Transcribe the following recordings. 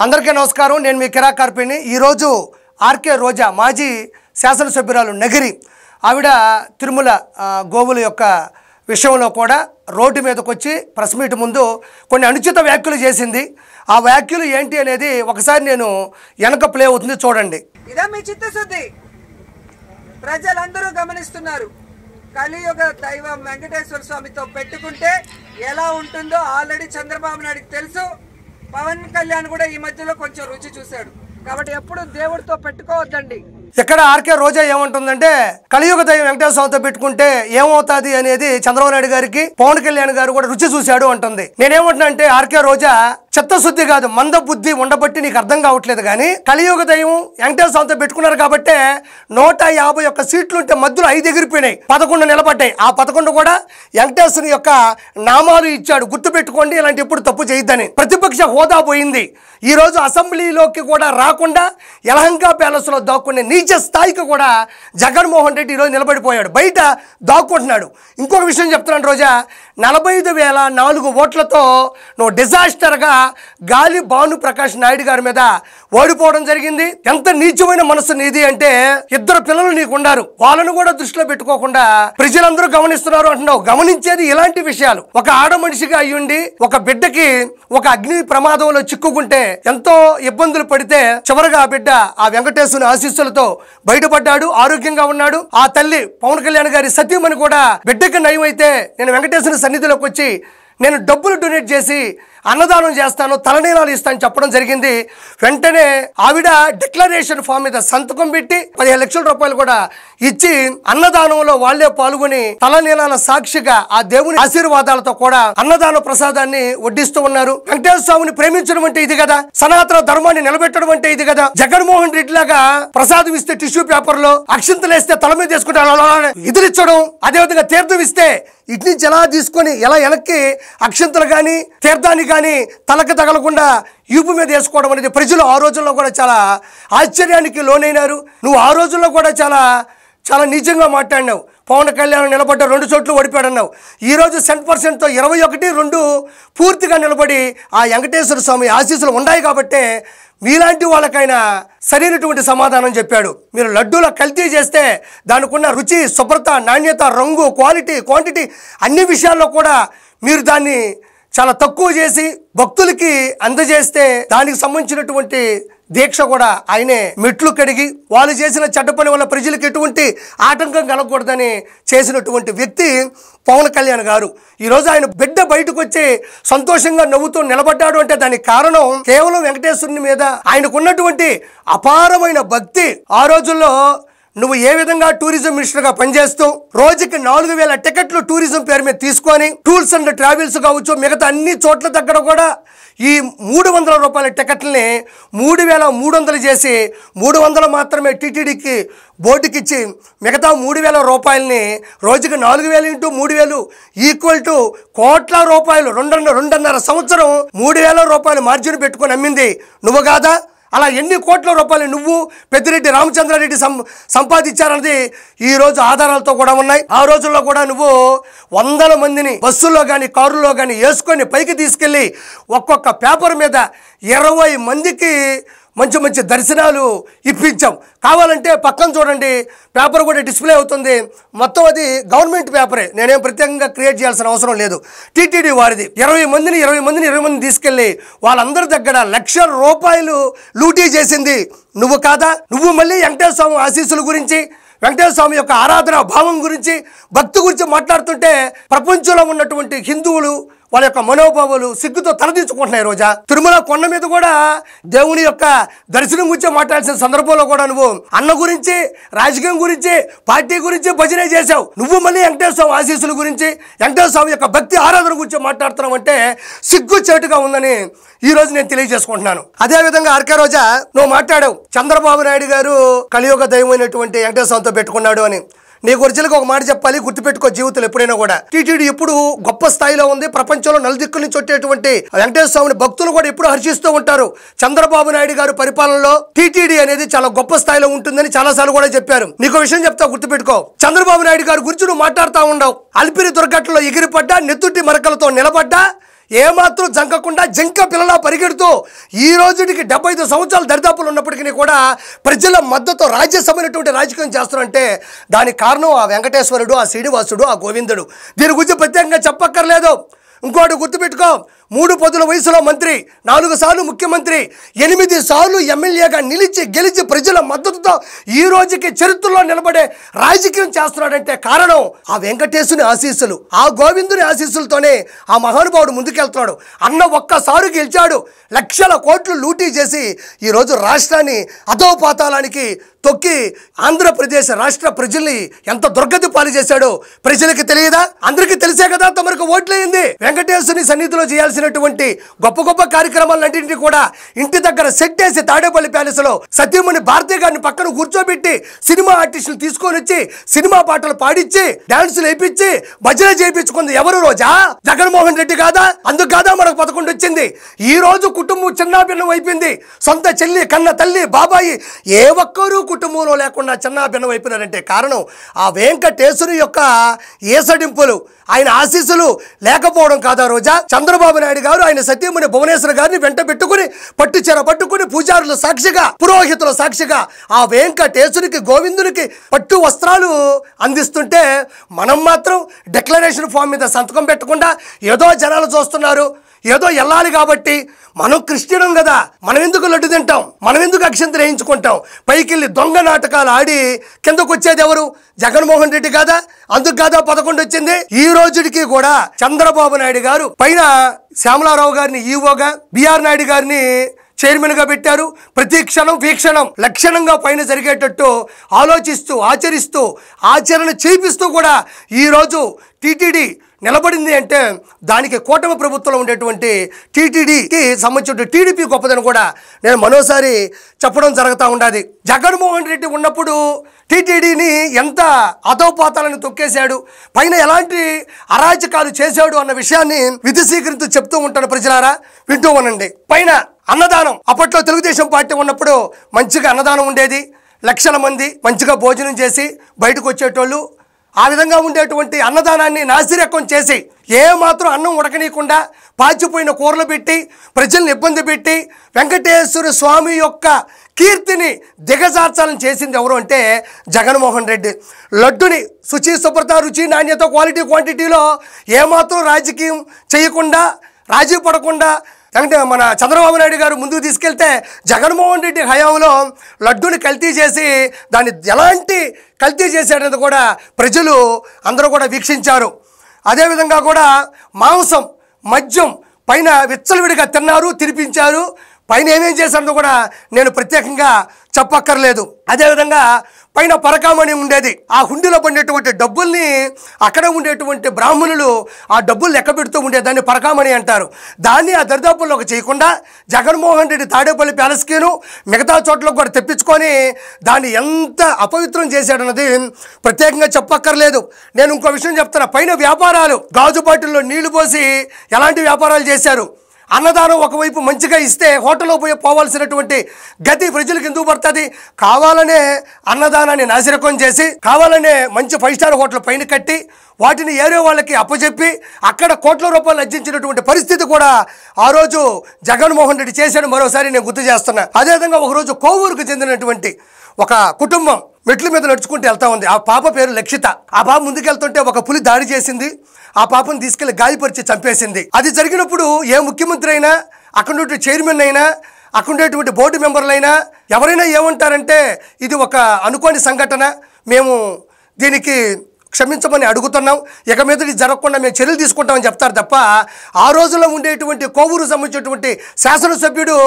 అందరికీ నమస్కారం. నేను మీ కిరా కార్పిని. ఈరోజు ఆర్కే రోజా మాజీ శాసనసభ్యురాలు నగిరి ఆవిడ తిరుమల గోవుల యొక్క విషయంలో కూడా రోడ్డు మీదకి వచ్చి ప్రెస్ మీట్ ముందు కొన్ని అనుచిత వ్యాఖ్యలు చేసింది. ఆ వ్యాఖ్యలు ఏంటి అనేది ఒకసారి నేను వెనక ప్లే అవుతుంది చూడండి. ఇదా మీ చిత్తశుద్ధి ప్రజలందరూ గమనిస్తున్నారు. కలియుగ దైవం వెంకటేశ్వర స్వామితో పెట్టుకుంటే ఎలా ఉంటుందో ఆల్రెడీ చంద్రబాబు నాయుడుకి తెలుసు. పవన్ కళ్యాణ్ కూడా ఈ మధ్యలో కొంచెం రుచి చూశాడు. కాబట్టి ఎప్పుడు దేవుడితో పెట్టుకోవద్దండి. ఇక్కడ ఆర్కే రోజా ఏమంటుందంటే కలియుగ దైవం వెంకటేశ్వర స్వామితో పెట్టుకుంటే ఏమవుతుంది అనేది చంద్రబాబు నాయుడు గారికి పవన్ కళ్యాణ్ గారు కూడా రుచి చూశాడు అంటుంది. నేనేమంటున్నా అంటే ఆర్కే రోజా చిత్తశుద్ధి కాదు, మంద బుద్ధి ఉండబట్టి నీకు అర్థం కావట్లేదు. కానీ కలియుగ దైవం వెంకటేశ్వర స్వామితో పెట్టుకున్నారు కాబట్టి 151 సీట్లు ఉంటే మధ్యలో 5 ఎగిరిపోయినాయి, 11 నిలబడ్డాయి. ఆ 11 కూడా వెంకటేశ్వరుని యొక్క నామాలు ఇచ్చాడు. గుర్తు పెట్టుకోండి, ఇలాంటి ఎప్పుడు తప్పు చేయొద్దని. ప్రతిపక్ష హోదా పోయింది. ఈ రోజు అసెంబ్లీలోకి కూడా రాకుండా యలహంక ప్యాలెస్ లో దాక్కునే నీచ స్థాయికి కూడా జగన్మోహన్ రెడ్డి ఈరోజు నిలబడిపోయాడు, బయట దాక్కుంటున్నాడు. ఇంకొక విషయం చెప్తున్నాను రోజా, 45,004 ఓట్లతో నువ్వు డిజాస్టర్గా గాలి భానుప్రకాష్ నాయుడు గారి మీద ఓడిపోవడం జరిగింది. ఎంత నీచమైన మనసు నీది అంటే 2 పిల్లలు నీకు ఉన్నారు, వాళ్ళను కూడా దృష్టిలో పెట్టుకోకుండా ప్రజలందరూ గమనిస్తున్నారు అంటున్నావు. గమనించేది ఇలాంటి విషయాలు. ఒక ఆడ మనిషిగా అయ్యుండి ఒక బిడ్డకి ఒక అగ్ని ప్రమాదంలో చిక్కుకుంటే ఎంతో ఇబ్బందులు పడితే చివరిగా ఆ బిడ్డ ఆ వెంకటేశ్వరుని ఆశీస్సులతో బయటపడ్డాడు, ఆరోగ్యంగా ఉన్నాడు. ఆ తల్లి పవన్ కళ్యాణ్ గారి సతీమణి కూడా బిడ్డకి నయం అయితే నేను వెంకటేశ్వరుని సన్నిధిలోకి వచ్చి నేను డబ్బులు డొనేట్ చేసి అన్నదానం చేస్తాను, తలనీలాలు ఇస్తాను చెప్పడం జరిగింది. వెంటనే ఆవిడ డిక్లరేషన్ ఫామ్ మీద సంతకం పెట్టి 15 లక్షల రూపాయలు కూడా ఇచ్చి అన్నదానంలో వాళ్లే పాల్గొని తలనీలాల సాక్షిగా ఆ దేవుని ఆశీర్వాదాలతో కూడా అన్నదాన ప్రసాదాన్ని వడ్డిస్తూ ఉన్నారు. వెంకటేశ్వర స్వామిని ప్రేమించడం అంటే ఇది కదా, సనాతన ధర్మాన్ని నిలబెట్టడం అంటే ఇది కదా. జగన్మోహన్ రెడ్డి లాగా ప్రసాదం ఇస్తే టిష్యూ పేపర్ లో అక్షింతలు వేస్తే తల మీద చేసుకుంటే ఎదిరించడం, అదేవిధంగా తీర్థం ఇస్తే ఇటు నుంచి ఎలా తీసుకొని ఎలా వెనక్కి అక్షింతలు కానీ తీర్థాన్ని కానీ తలకు తగలకుండా యూపు మీద వేసుకోవడం అనేది ప్రజలు ఆ రోజుల్లో కూడా చాలా ఆశ్చర్యానికి లోనైనారు. నువ్వు ఆ రోజుల్లో కూడా చాలా నీచంగా మాట్లాడినావు. పవన్ కళ్యాణ్ నిలబడ్డ 2 చోట్ల ఓడిపోయాడన్నావు. ఈరోజు 100%తో 21-2 పూర్తిగా నిలబడి ఆ వెంకటేశ్వర స్వామి ఆశీస్సులు ఉన్నాయి కాబట్టి మీలాంటి వాళ్ళకైనా సరైనటువంటి సమాధానం చెప్పాడు. మీరు లడ్డూల కల్తీ చేస్తే దానికి ఉన్న రుచి, శుభ్రత, నాణ్యత, రంగు, క్వాలిటీ, క్వాంటిటీ అన్ని విషయాల్లో కూడా మీరు దాన్ని చాలా తక్కువ చేసి భక్తులకి అందజేస్తే దానికి సంబంధించినటువంటి దీక్ష కూడా ఆయనే మెట్లు కడిగి వాళ్ళు చేసిన చెడ్డ పని వల్ల ప్రజలకు ఎటువంటి ఆటంకం కలగకూడదని చేసినటువంటి వ్యక్తి పవన్ కళ్యాణ్ గారు. ఈరోజు ఆయన బిడ్డ బయటకు వచ్చి సంతోషంగా నవ్వుతూ నిలబడ్డాడు అంటే దానికి కారణం కేవలం వెంకటేశ్వరుని మీద ఆయనకున్నటువంటి అపారమైన భక్తి. ఆ రోజుల్లో నువ్వు ఏ విధంగా టూరిజం మినిస్టర్ గా పనిచేస్తూ రోజుకి 4,000 టికెట్లు టూరిజం పేరు మీద తీసుకొని టూర్స్ అండ్ ట్రావెల్స్ కావచ్చు మిగతా అన్ని చోట్ల దగ్గర కూడా ఈ 300 రూపాయల టికెట్లని 3,300 చేసి 300 మాత్రమే టీటీడీకి బోర్డుకి ఇచ్చి మిగతా 3,000 రూపాయలని రోజుకి 4,000 ఇంటూ 3,000 ఈక్వల్ టు కోట్ల రూపాయలు 2.5 సంవత్సరం 3,000 రూపాయలు మార్జిన్ పెట్టుకొని అమ్మింది నువ్వు కాదా? అలా ఎన్ని కోట్ల రూపాయలు నువ్వు పెద్దిరెడ్డి రామచంద్రారెడ్డి సంపాదించారన్నది ఈరోజు ఆధారాలతో కూడా ఉన్నాయి. ఆ రోజుల్లో కూడా నువ్వు 100 మందిని బస్సుల్లో కానీ కారులో కానీ వేసుకొని పైకి తీసుకెళ్ళి ఒక్కొక్క పేపర్ మీద 20 మందికి మంచి మంచి దర్శనాలు ఇప్పించాం. కావాలంటే పక్కన చూడండి, పేపర్ కూడా డిస్ప్లే అవుతుంది. మొత్తం అది గవర్నమెంట్ పేపరే, నేనేం ప్రత్యేకంగా క్రియేట్ చేయాల్సిన అవసరం లేదు. టీటీడీ వారిది 20 మందిని తీసుకెళ్ళి వాళ్ళందరి దగ్గర 1,00,000 రూపాయలు లూటీ చేసింది నువ్వు కాదా? నువ్వు మళ్ళీ వెంకటేశ్వర స్వామి ఆశీస్సుల గురించి, వెంకటేశ్వర స్వామి యొక్క ఆరాధన భావం గురించి, భక్తి గురించి మాట్లాడుతుంటే ప్రపంచంలో ఉన్నటువంటి హిందువులు వాళ్ళ యొక్క మనోభావాలు సిగ్గుతో తలదించుకుంటున్నాయి. రోజా తిరుమల కొండ మీద కూడా దేవుని యొక్క దర్శనం గురించి మాట్లాడాల్సిన సందర్భంలో కూడా నువ్వు అన్న గురించి, రాజకీయం గురించి, పార్టీ గురించి భజనే చేశావు. నువ్వు మళ్ళీ వెంకటేశ్వర స్వామి ఆశీస్సుల గురించి, వెంకటేశ్వర స్వామి యొక్క భక్తి ఆరాధన గురించి మాట్లాడుతున్నావు అంటే సిగ్గు చేటుగా ఉందని ఈ రోజు నేను తెలియజేసుకుంటున్నాను. అదేవిధంగా ఆర్కే రోజా నువ్వు మాట్లాడావు, చంద్రబాబు నాయుడు గారు కలియుగ దైవమైనటువంటి వెంకటేశ్వర స్వామితో పెట్టుకున్నాడు అని. నీకు ఒరిజినల్గా ఒక మాట చెప్పాలి, గుర్తుపెట్టుకో జీవితంలో ఎప్పుడైనా కూడా. టీటీడీ ఎప్పుడు గొప్ప స్థాయిలో ఉంది. ప్రపంచంలో నలుదిక్కుల నుంచి వచ్చేటువంటి వెంకటేశ్వర స్వామిని భక్తులు కూడా ఎప్పుడు హర్షిస్తూ ఉంటారు. చంద్రబాబు నాయుడు గారు పరిపాలనలో టీటీడీ అనేది చాలా గొప్ప స్థాయిలో ఉంటుందని చాలాసార్లు కూడా చెప్పారు. నీకు విషయం చెప్తా, గుర్తుపెట్టుకో. చంద్రబాబు నాయుడు గారి గురించి నువ్వు మాట్లాడుతూ ఉండవు. అల్పిరి దుర్ఘటనలో ఎగిరిపడ్డా, నెత్తుటి మరకలతో నిలబడ్డా, ఏమాత్రం జంకకుండా జింక పిల్లలా పరిగెడుతూ ఈ రోజుకి 75 సంవత్సరాల దరిదాపులు ఉన్నప్పటికీ కూడా ప్రజల మద్దతు రాజ్యసమైనటువంటి రాజకీయం చేస్తున్నారంటే దానికి కారణం ఆ వెంకటేశ్వరుడు, ఆ శ్రీనివాసుడు, ఆ గోవిందుడు. దీని గురించి ప్రత్యేకంగా చెప్పక్కర్లేదు. ఇంకోటి గుర్తుపెట్టుకో, 3 పదుల వయసులో మంత్రి, 4 సార్లు ముఖ్యమంత్రి, 8 సార్లు ఎమ్మెల్యేగా నిలిచి గెలిచి ప్రజల మద్దతుతో ఈ రోజుకి చరిత్రలో నిలబడే రాజకీయం చేస్తున్నాడంటే కారణం ఆ వెంకటేశుని ఆశీస్సులు, ఆ గోవిందుని ఆశీస్సులతోనే ఆ మహానుభావుడు ముందుకెళ్తున్నాడు. అన్న ఒక్కసారి గెలిచాడు, లక్షల కోట్లు లూటీ చేసి ఈరోజు రాష్ట్రాన్ని అధోపాతాళానికి తొక్కి ఆంధ్రప్రదేశ్ రాష్ట్ర ప్రజల్ని ఎంత దుర్గతి పాలు చేశాడో ప్రజలకి తెలియదా? అందరికీ తెలిసే కదా తమకు ఓట్లయింది. వెంకటేశ్వరుని సన్నిధిలో చేయాల్సినటువంటి గొప్ప గొప్ప కార్యక్రమాలన్నింటినీ కూడా ఇంటి దగ్గర సెట్ చేసి తాడేపల్లి ప్యాలెస్ లో సత్యమణి భారతి గారిని పక్కన కూర్చోబెట్టి సినిమా ఆర్టిస్టులు తీసుకొని వచ్చి సినిమా పాటలు పాడించి డాన్సులు వేయించి భజన చేయించుకుంది ఎవరు? రోజా? జగన్మోహన్ రెడ్డి కాదా? అందుకు కాదా మనకు 11 వచ్చింది. ఈ రోజు కుటుంబం చిన్నాభిన్నం అయిపోయింది. సొంత చెల్లి, కన్న తల్లి, బాబాయి ఏ ఒక్కరూ కుటుంబంలో లేకుండా చిన్నాభిన్నం అయిపోయినారంటే కారణం ఆ వెంకటేశ్వరు యొక్క ఏసడింపులు, ఆయన ఆశీస్సులు లేకపోవడం కాదా రోజా? చంద్రబాబు నాయుడు గారు ఆయన సతీమణి భువనేశ్వర్ గారిని వెంట పెట్టుకుని పట్టుచీర పట్టుకుని పూజారుల సాక్షిగా, పురోహితుల సాక్షిగా ఆ వెంకటేశ్వరికి, గోవిందునికి పట్టు వస్త్రాలు అందిస్తుంటే మనం మాత్రం డిక్లరేషన్ ఫామ్ మీద సంతకం పెట్టకుండా ఏదో జనాలు చూస్తున్నారు, ఏదో వెళ్ళాలి కాబట్టి. మనం క్రిస్టియనం కదా, మనం ఎందుకు లడ్డు తింటాం, మనం ఎందుకు అక్షంతలు వేయించుకుంటాం? పైకి వెళ్ళి దొంగ నాటకాలు ఆడి కిందకు వచ్చేది ఎవరు? జగన్మోహన్ రెడ్డి కాదా? అందుకు కాదా 11 వచ్చింది. ఈ రోజుకి కూడా చంద్రబాబు నాయుడు గారు పైన శ్యామలారావు గారిని ఈవోగా, బిఆర్ నాయుడు గారిని చైర్మన్ గా పెట్టారు. ప్రతి క్షణం వీక్షణం లక్షణంగా పైన జరిగేటట్టు ఆలోచిస్తూ, ఆచరిస్తూ, ఆచరణ చేపిస్తూ కూడా ఈరోజు టీటీడీ నిలబడింది అంటే దానికి కూటమి ప్రభుత్వంలో ఉండేటువంటి టీటీడీకి సంబంధించిన టీడీపీ గొప్పదని కూడా నేను మరోసారి చెప్పడం జరుగుతూ ఉండాలి. జగన్మోహన్ రెడ్డి ఉన్నప్పుడు టీటీడీని ఎంత అధోపాతాలను తొక్కేశాడు, పైన ఎలాంటి అరాచకాలు చేశాడు అన్న విషయాన్ని విధిశీకరిస్తూ చెప్తూ ఉంటాను. ప్రజలారా వింటూ ఉండండి. పైన అన్నదానం, అప్పట్లో తెలుగుదేశం పార్టీ ఉన్నప్పుడు మంచిగా అన్నదానం ఉండేది. లక్షల మంది మంచిగా భోజనం చేసి బయటకు వచ్చేటోళ్ళు. ఆ విధంగా ఉండేటువంటి అన్నదానాన్ని నాసిరకం చేసి ఏమాత్రం అన్నం ఉడకనీయకుండా పాచిపోయిన కూరలు పెట్టి ప్రజల్ని ఇబ్బంది పెట్టి వెంకటేశ్వర స్వామి యొక్క కీర్తిని దిగజార్చాలని చేసింది ఎవరు అంటే జగన్మోహన్ రెడ్డి. లడ్డుని శుచి, శుభ్రత, రుచి, నాణ్యత, క్వాలిటీ, క్వాంటిటీలో ఏమాత్రం రాజకీయం చేయకుండా, రాజీ పడకుండా అంటే మన చంద్రబాబు నాయుడు గారు ముందుకు తీసుకెళ్తే జగన్మోహన్ రెడ్డి హయాంలో లడ్డూని కల్తీ చేసి దాన్ని ఎలాంటి కల్తీ చేశాడనేది కూడా ప్రజలు అందరూ కూడా వీక్షించారు. అదేవిధంగా కూడా మాంసం, మద్యం పైన విచ్చలవిడిగా తిన్నారు, తినిపించారు. పైన ఏమేం చేశారో కూడా నేను ప్రత్యేకంగా చెప్పక్కర్లేదు. అదేవిధంగా పైన పరకామణి ఉండేది. ఆ హుండీలో పడినటువంటి డబ్బుల్ని అక్కడ ఉండేటువంటి బ్రాహ్మణులు ఆ డబ్బులు లెక్క పెడుతూ ఉండేది, దాన్ని పరకామణి అంటారు. దాన్ని ఆ దరిదాపుల్లోకి చేయకుండా జగన్మోహన్ రెడ్డి తాడేపల్లి ప్యాలెస్కిను మిగతా చోట్లకు కూడా తెప్పించుకొని దాన్ని ఎంత అపవిత్రం చేశాడన్నది ప్రత్యేకంగా చెప్పక్కర్లేదు. నేను ఇంకో విషయం చెప్తున్నా. పైన వ్యాపారాలు, గాజు బాటిల్లో నీళ్లు పోసి ఎలాంటి వ్యాపారాలు చేశారు. అన్నదానం ఒకవైపు మంచిగా ఇస్తే హోటల్లో పోవాల్సినటువంటి గతి ప్రజలకు ఎందుకు పడుతుంది? కావాలనే అన్నదానాన్ని నాసిరకం చేసి, కావాలనే మంచి 5 స్టార్ హోటల్ పైన కట్టి వాటిని ఏరే వాళ్ళకి అప్పచెప్పి అక్కడ కోట్ల రూపాయలు అర్జించినటువంటి పరిస్థితి కూడా ఆ రోజు జగన్మోహన్ రెడ్డి చేశాడు. మరోసారి నేను గుర్తు చేస్తున్నా. అదేవిధంగా ఒకరోజు కోవూరుకు చెందినటువంటి ఒక కుటుంబం మెట్ల మీద నడుచుకుంటూ వెళ్తా ఉంది. ఆ పాప పేరు లక్షిత. ఆ పాప ముందుకెళ్తుంటే ఒక పులి దాడి చేసింది. ఆ పాపను తీసుకెళ్లి గాయపరిచి చంపేసింది. అది జరిగినప్పుడు ఏ ముఖ్యమంత్రి అయినా, అక్కడ ఉండే చైర్మన్ అయినా, అక్కడ ఉండేటువంటి బోర్డు మెంబర్లైనా ఎవరైనా ఏమంటారంటే ఇది ఒక అనుకోని సంఘటన, మేము దీనికి క్షమించమని అడుగుతున్నాం, ఇక మీద ఇది జరగకుండా మేము చర్యలు తీసుకుంటామని చెప్తారు తప్ప ఆ రోజుల్లో ఉండేటువంటి కోవూరు సంబంధించినటువంటి శాసనసభ్యుడు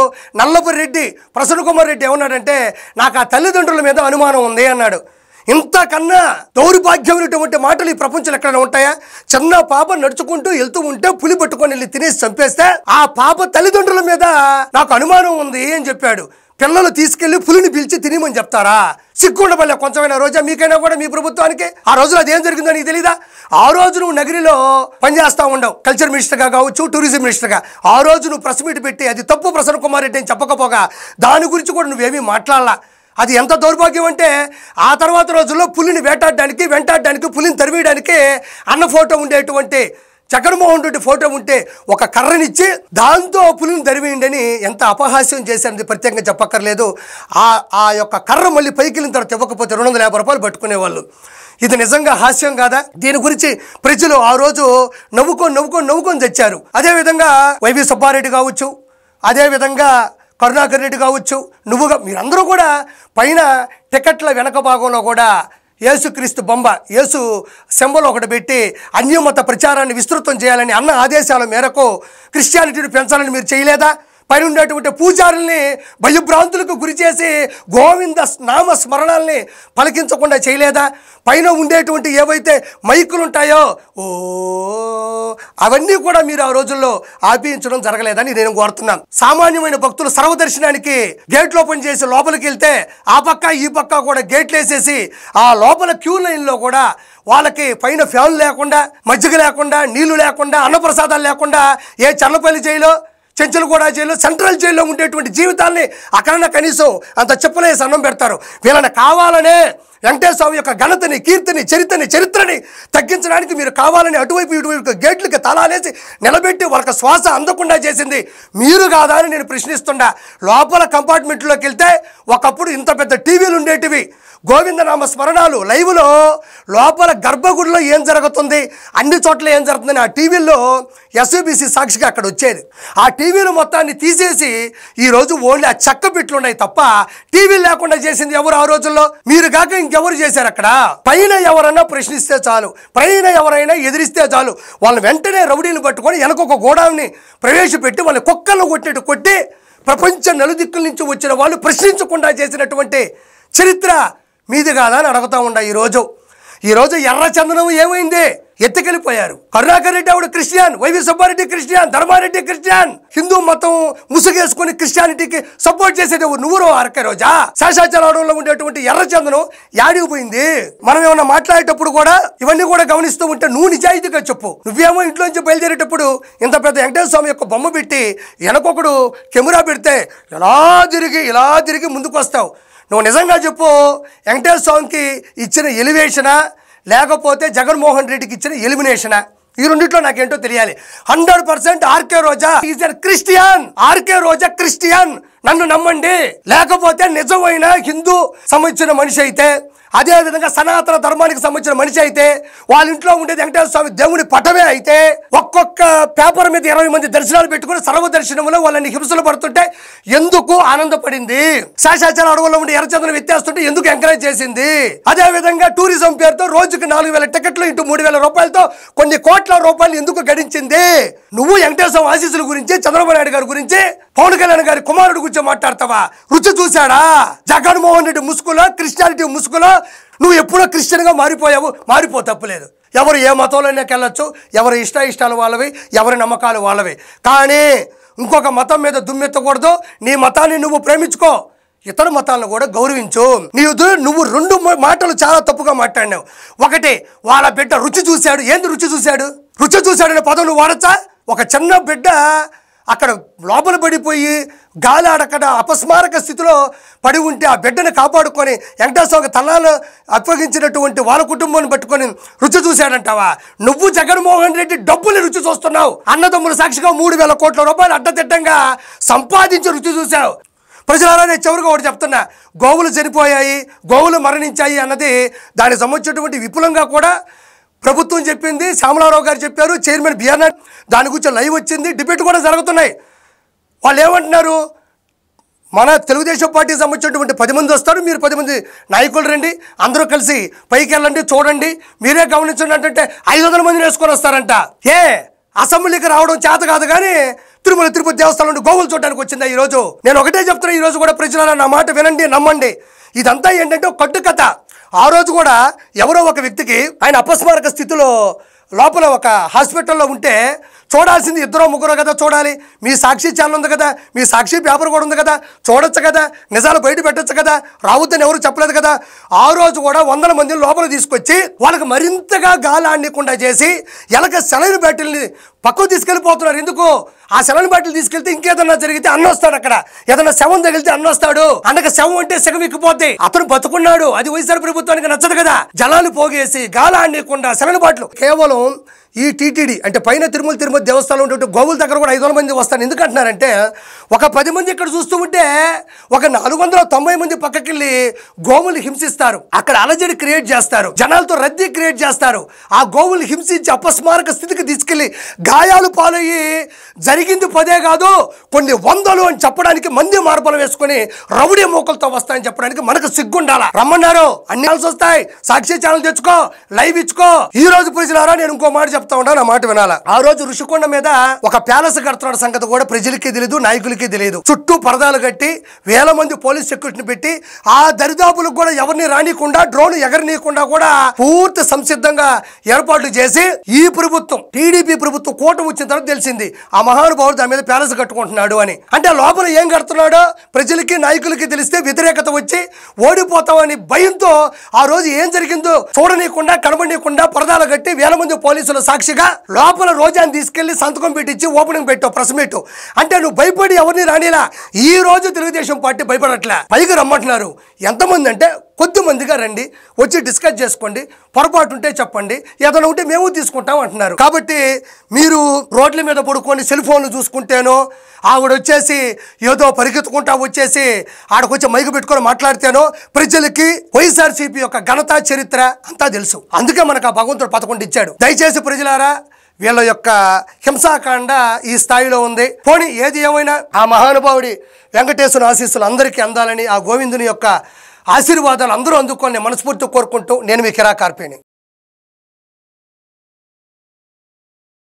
నల్లపురి రెడ్డి ప్రసన్న కుమార్ రెడ్డి ఏమన్నాడంటే నాకు ఆ తల్లిదండ్రుల మీద అనుమానం ఉంది అన్నాడు. ఇంతకన్నా దౌర్భాగ్యమైనటువంటి మాటలు ఈ ప్రపంచంలో ఎక్కడైనా ఉంటాయా? చిన్న పాప నడుచుకుంటూ వెళ్తూ ఉంటే పులి పట్టుకొని వెళ్ళి తినేసి చంపేస్తే ఆ పాప తల్లిదండ్రుల మీద నాకు అనుమానం ఉంది అని చెప్పాడు. పిల్లలు తీసుకెళ్లి పులిని పిలిచి తినేమని చెప్తారా? సిగ్గుండబల్లే కొంచెమైనా రోజా మీకైనా కూడా, మీ ప్రభుత్వానికి. ఆ రోజులో అదేం జరిగిందో నీకు తెలీదా? ఆ రోజు నువ్వు నగరిలో పనిచేస్తూ ఉండవు, కల్చర్ మినిస్టర్గా కావచ్చు, టూరిజం మినిస్టర్గా. ఆ రోజు నువ్వు ప్రెస్ మీట్ పెట్టి అది తప్పు ప్రసన్న కుమార్ రెడ్డి అని చెప్పకపోగా దాని గురించి కూడా నువ్వేమీ మాట్లాడాలా. అది ఎంత దౌర్భాగ్యం అంటే ఆ తర్వాత రోజుల్లో పులిని వెంటాడడానికి పులిని తరివేయడానికి అన్న ఫోటో ఉండేటువంటి జగన్మోహన్ రెడ్డి ఫోటో ఉంటే ఒక కర్రనిచ్చి దాంతో పులిని దరివేయండి అని ఎంత అపహాస్యం చేశారని ప్రత్యేకంగా చెప్పక్కర్లేదు. ఆ యొక్క కర్ర మళ్ళీ పైకి వెళ్ళిన తర్వాత ఇవ్వకపోతే 250 రూపాయలు పట్టుకునేవాళ్ళు. ఇది నిజంగా హాస్యం కాదా? దీని గురించి ప్రజలు ఆ రోజు నవ్వుకొని తెచ్చారు. అదేవిధంగా వైవి సుబ్బారెడ్డి కావచ్చు, అదేవిధంగా కరుణాకర్ రెడ్డి కావచ్చు, మీరందరూ కూడా పైన టికెట్ల వెనక భాగంలో కూడా యేసుక్రీస్తు బొమ్మ, యేసు సింబల్ ఒకటి పెట్టి అన్యమత ప్రచారాన్ని విస్తృతం చేయాలని అన్న ఆదేశాల మేరకు క్రిస్టియానిటీని పెంచాలని మీరు చేయలేదా? పైన ఉండేటువంటి పూజారుల్ని భయభ్రాంతులకు గురి చేసి గోవింద నామ స్మరణాలని పలికించకుండా చేయలేదా? పైన ఉండేటువంటి ఏవైతే మైకులు ఉంటాయో అవన్నీ కూడా మీరు ఆ రోజుల్లో ఆపించడం జరగలేదని నేను కోరుతున్నాను. సామాన్యమైన భక్తులు సర్వదర్శనానికి గేట్లు ఓపెన్ చేసి లోపలికి వెళ్తే ఆ పక్క ఈ పక్క కూడా గేట్లు వేసేసి ఆ లోపల క్యూ లైన్లో కూడా వాళ్ళకి పైన ఫ్యాన్లు లేకుండా, మజ్జిగ లేకుండా, నీళ్లు లేకుండా, అన్నప్రసాదాలు లేకుండా ఏ Cherlapally jail, Chenchalguda jail, central జైల్లో ఉండేటువంటి జీవితాల్ని అక్కడ కనీసం అంత చెప్పులేసి అన్నం పెడతారు. వీళ్ళని కావాలనే వెంకటేశ్వర స్వామి యొక్క ఘనతని, కీర్తిని, చరిత్రని తగ్గించడానికి మీరు కావాలని అటువైపు ఇటువైపు గేట్లకి తలాలేసి నిలబెట్టి వాళ్ళకి శ్వాస అందకుండా చేసింది మీరు కాదా అని నేను ప్రశ్నిస్తుండా. లోపల కంపార్ట్మెంట్లోకి వెళ్తే ఒకప్పుడు ఇంత పెద్ద టీవీలు ఉండేటివి, గోవిందనామ స్మరణాలు లైవ్లో లోపల గర్భగుడిలో ఏం జరుగుతుంది, అన్ని చోట్ల ఏం జరుగుతుందని ఆ టీవీల్లో ఎస్యూబీసీ సాక్షిగా అక్కడ వచ్చేది. ఆ టీవీలు మొత్తాన్ని తీసేసి ఈరోజు ఓన్లీ ఆ చెక్క బిట్లు ఉన్నాయి తప్ప టీవీలు లేకుండా చేసింది ఎవరు ఆ రోజుల్లో? మీరు కాక ఇంకెవరు చేశారు? అక్కడ పైన ఎవరైనా ప్రశ్నిస్తే చాలు, పైన ఎవరైనా ఎదిరిస్తే చాలు, వాళ్ళని వెంటనే రౌడీలు పట్టుకొని వెనకొక గోడాన్ని ప్రవేశపెట్టి వాళ్ళని కుక్కలను కొట్టినట్టు కొట్టి ప్రపంచ నలుదిక్కుల నుంచి వచ్చిన వాళ్ళు ప్రశ్నించకుండా చేసినటువంటి చరిత్ర మీది కాదా అని అడుగుతా ఉండా. ఈరోజు ఎర్రచందనం ఏమైంది? ఎత్తుకెళ్ళిపోయారు. కరుణాకర్ రెడ్డి ఆవిడ Christian, Y V Subba Reddy Christian, Dharma Reddy Christian. Hindu మతం ముసుగేసుకుని క్రిస్టియానిటీకి సపోర్ట్ చేసేది నువ్వు ఆర్కే రోజా. శేషాచలంలో ఉండేటువంటి ఎర్రచందనం యాడిపోయింది? మనం ఏమన్నా మాట్లాడేటప్పుడు కూడా ఇవన్నీ కూడా గమనిస్తూ ఉంటే నువ్వు నిజాయితీగా చెప్పు. నువ్వేమో ఇంట్లోంచి బయలుదేరేటప్పుడు ఇంత పెద్ద వెంకటేశ్వర స్వామి యొక్క బొమ్మ పెట్టి వెనకొకడు కెమెరా పెడితే ఇలా తిరిగి ముందుకు వస్తావు. నువ్వు నిజంగా చెప్పు, వెంకటేశ్వర స్వామికి ఇచ్చిన ఎలివేషనా లేకపోతే జగన్మోహన్ రెడ్డికి ఇచ్చిన ఎలిమినేషనా? ఈ రెండిట్లో నాకేంటో తెలియాలి. 100% RK Roja is Christian. RK Roja Christian, నన్ను నమ్మండి. లేకపోతే నిజమైన హిందూ సంబంధించిన మనిషి అయితే, అదే విధంగా సనాతన ధర్మానికి సంబంధించిన మనిషి అయితే, వాళ్ళ ఇంట్లో ఉండేది వెంకటేశ్వర స్వామి దేవుని పటమే అయితే, ఒక్కొక్క పేపర్ మీద 20 మంది దర్శనాలు పెట్టుకుని సర్వదర్శనంలో వాళ్ళని హింసలు పడుతుంటే ఎందుకు ఆనందపడింది? శేషాచల అడవుల్లో ఉండే ఎర్రచందనం ఎత్తేస్తుంటే ఎందుకు ఎంకరేజ్ చేసింది? అదే విధంగా టూరిజం పేరుతో రోజుకి 4000 టికెట్లు ఇంటూ 3000 రూపాయలతో కొన్ని కోట్ల రూపాయలు ఎందుకు గడించింది? నువ్వు వెంకటేశ్వర ఆశీస్సుల గురించి, చంద్రబాబు నాయుడు గారి గురించి, పవన్ కళ్యాణ్ గారి కుమారుడు గురించి మాట్లాడతావా? రుచి చూశాడా? జగన్మోహన్ రెడ్డి ముసుగులో, క్రిస్టియానిటీ ముసుగులో నువ్వు ఎప్పుడో క్రిస్టియన్గా మారిపోయావు. మారిపో, తప్పులేదు. ఎవరు ఏ మతంలోనే వెళ్ళొచ్చు, ఎవరి ఇష్టాలు వాళ్ళవి, ఎవరి నమ్మకాలు వాళ్ళవి. కానీ ఇంకొక మతం మీద దుమ్మెత్తకూడదు. నీ మతాన్ని నువ్వు ప్రేమించుకో, ఇతర మతాలను కూడా గౌరవించు. నువ్వు 2 మాటలు చాలా తప్పుగా మాట్లాడినావు. ఒకటి, వాళ్ళ బిడ్డ రుచి చూశాడు. ఏంది రుచి చూశాడు? రుచి చూశాడనే పదం నువ్వు వాడచ్చా? ఒక చిన్న బిడ్డ అక్కడ లోపల పడిపోయి గాలి ఆడక్కడ అపస్మారక స్థితిలో పడి ఉంటే ఆ బిడ్డను కాపాడుకొని వెంకటేశ్వర తల్లాలు అప్పగించినటువంటి వాళ్ళ కుటుంబాన్ని పట్టుకొని రుచి చూశాడంటావా? నువ్వు జగన్మోహన్ రెడ్డి డబ్బులు రుచి చూస్తున్నావు. అన్నదమ్ముల సాక్షిగా 3000 కోట్ల రూపాయలు అడ్డదిడ్డంగా సంపాదించి రుచి చూశావు. ప్రజలారా, నేను చివరిగా ఒకటి చెప్తున్నా, గోవులు చనిపోయాయి, గోవులు మరణించాయి అన్నది దానికి సంబంధించినటువంటి విపులంగా కూడా ప్రభుత్వం చెప్పింది. శ్యామలారావు గారు చెప్పారు, చైర్మన్ బిఆర్ దాని గురించి లైవ్ వచ్చింది, డిబేట్ కూడా జరుగుతున్నాయి. వాళ్ళు ఏమంటున్నారు? మన తెలుగుదేశం పార్టీకి సంబంధించినటువంటి 10 మంది వస్తారు, మీరు 10 మంది నాయకులు రండి, అందరూ కలిసి పైకి వెళ్ళండి, చూడండి, మీరే గమనించండి అంటే 500 మందిని వేసుకొని వస్తారంట. అసెంబ్లీకి రావడం చేత కాదు కానీ తిరుమల తిరుపతి దేవస్థానం నుండి గోవులు చూడడానికి వచ్చిందా ఈరోజు? నేను ఒకటే చెప్తున్నా, ఈరోజు కూడా ప్రజలారా నా మాట వినండి, నమ్మండి. ఇదంతా ఏంటంటే ఒక కట్టు కథ. ఆ రోజు కూడా ఎవరో ఒక వ్యక్తికి ఆయన అపస్మారక స్థితిలో లోపల ఒక హాస్పిటల్లో ఉంటే చూడాల్సింది 2-3 కదా చూడాలి. మీ సాక్షి ఛానల్ ఉంది కదా, మీ సాక్షి పేపర్ కూడా ఉంది కదా, చూడొచ్చు కదా, నిజాలు బయట పెట్టచ్చు కదా, రావద్దని ఎవరు చెప్పలేదు కదా. ఆ రోజు కూడా 100 మందిని లోపల తీసుకొచ్చి వాళ్ళకి మరింతగా గాలి ఆడకుండా చేసి ఎలక సెలైన్ బ్యాటిల్ని పక్కకు తీసుకెళ్ళిపోతున్నారు. ఎందుకు? ఆ సెలైన్ బాటిల్ తీసుకెళ్తే ఇంకేదన్నా జరిగితే అన్న వస్తాడు, అక్కడ ఏదన్నా శవం తగిలితే అన్న వస్తాడు. అన్నక శవం అంటే సెగం ఎక్కిపోతే అతను బతుకున్నాడు. అది వైఎస్ఆర్ ప్రభుత్వానికి నచ్చదు కదా. జలాలు పోగేసి గాలి ఆడకుండా సెలైన్ బాటిల్ కేవలం ఈ టీటీడీ అంటే పైన తిరుమల దేవస్థానం ఉన్నటువంటి గోవుల దగ్గర కూడా 500 మంది వస్తారు. ఎందుకంటున్నారంటే ఒక 10 మంది ఇక్కడ చూస్తూ ఉంటే ఒక 490 మంది పక్కకెళ్ళి గోవులు హింసిస్తారు, అక్కడ అలజడి క్రియేట్ చేస్తారు, జనాలతో రద్దీ క్రియేట్ చేస్తారు. ఆ గోవులు హింసించి అపస్మారక స్థితికి తీసుకెళ్లి గాయాలు పాలయ్యి జరిగింది 10 కాదు కొన్ని 100 అని చెప్పడానికి మంది మార్బలం వేసుకొని రౌడీ మూకలతో వస్తాయని చెప్పడానికి మనకు సిగ్గుండాలా. రమ్మన్నారు, అన్ని వస్తాయి, సాక్షి ఛానల్ తెచ్చుకో, లైవ్ ఇచ్చుకో. ఈ రోజు ప్రజలారా నేను ఇంకో మాట చెప్తా ఉంటాను, ఆ మాట వినాలా. ఆ రోజు ఋషికొండ మీద ఒక ప్యాలెస్ కడుతున్న సంగతి కూడా ప్రజలకి తెలియదు, నాయకులకి తెలియదు. చుట్టూ పరదాలు కట్టి వేల మంది పోలీస్ సెక్యూరిటీని పెట్టి ఆ దరిదాపులకు కూడా ఎవరిని రానియకుండా, డ్రోన్ ఎగరనీయకుండా కూడా పూర్తి సంసిద్ధంగా ఏర్పాట్లు చేసి ఈ ప్రభుత్వం టీడీపీ ప్రభుత్వం కూటమి వచ్చిన తర్వాత తెలిసింది ఆ మహానుభావుడు దాని మీద ప్యాలెస్ కట్టుకుంటున్నాడు అని. అంటే లోపల ఏం కడుతున్నాడో ప్రజలకి నాయకులకి తెలిస్తే వ్యతిరేకత వచ్చి ఓడిపోతామని భయంతో ఆ రోజు ఏం జరిగిందో చూడనీయకుండా కనబడనీయకుండా పరదాలు కట్టి వేల మంది పోలీసుల సాక్షిగా లోపల రోజాని తీసుకెళ్లి సంతకం పెట్టించి ఓపెనింగ్ పెట్టావు ప్రెస్ మీట్. అంటే నువ్వు భయపడి ఎవరిని రానిలా. ఈ రోజు తెలుగుదేశం పార్టీ భయపడట్లే, పైకి రమ్మంటున్నారు. ఎంతమంది అంటే కొద్ది మందిగా రండి, వచ్చి డిస్కస్ చేసుకోండి, పొరపాటు ఉంటే చెప్పండి, ఏదైనా ఉంటే మేము తీసుకుంటాం అంటున్నారు. కాబట్టి మీరు రోడ్ల మీద పడుకొని సెల్ ఫోన్లు చూసుకుంటేనో, ఆవిడ వచ్చేసి ఏదో పరిగెత్తుకుంటా వచ్చేసి ఆడకొచ్చి మైకు పెట్టుకొని మాట్లాడితేనో ప్రజలకి వైఎస్ఆర్సీపీ యొక్క ఘనత చరిత్ర అంతా తెలుసు. అందుకే మనకు ఆ భగవంతుడు 11 ఇచ్చాడు. దయచేసి ప్రజలారా, వీళ్ళ యొక్క హింసాకాండ ఈ స్థాయిలో ఉంది. పోనీ ఏది ఏమైనా ఆ మహానుభావుడి వెంకటేశ్వర ఆశీస్సులు అందరికీ అందాలని, ఆ గోవిందుని యొక్క ఆశీర్వాదాలు అందరూ అందుకొని మనస్ఫూర్తి కోరుకుంటూ నేను మీ కిరా కార్పేని.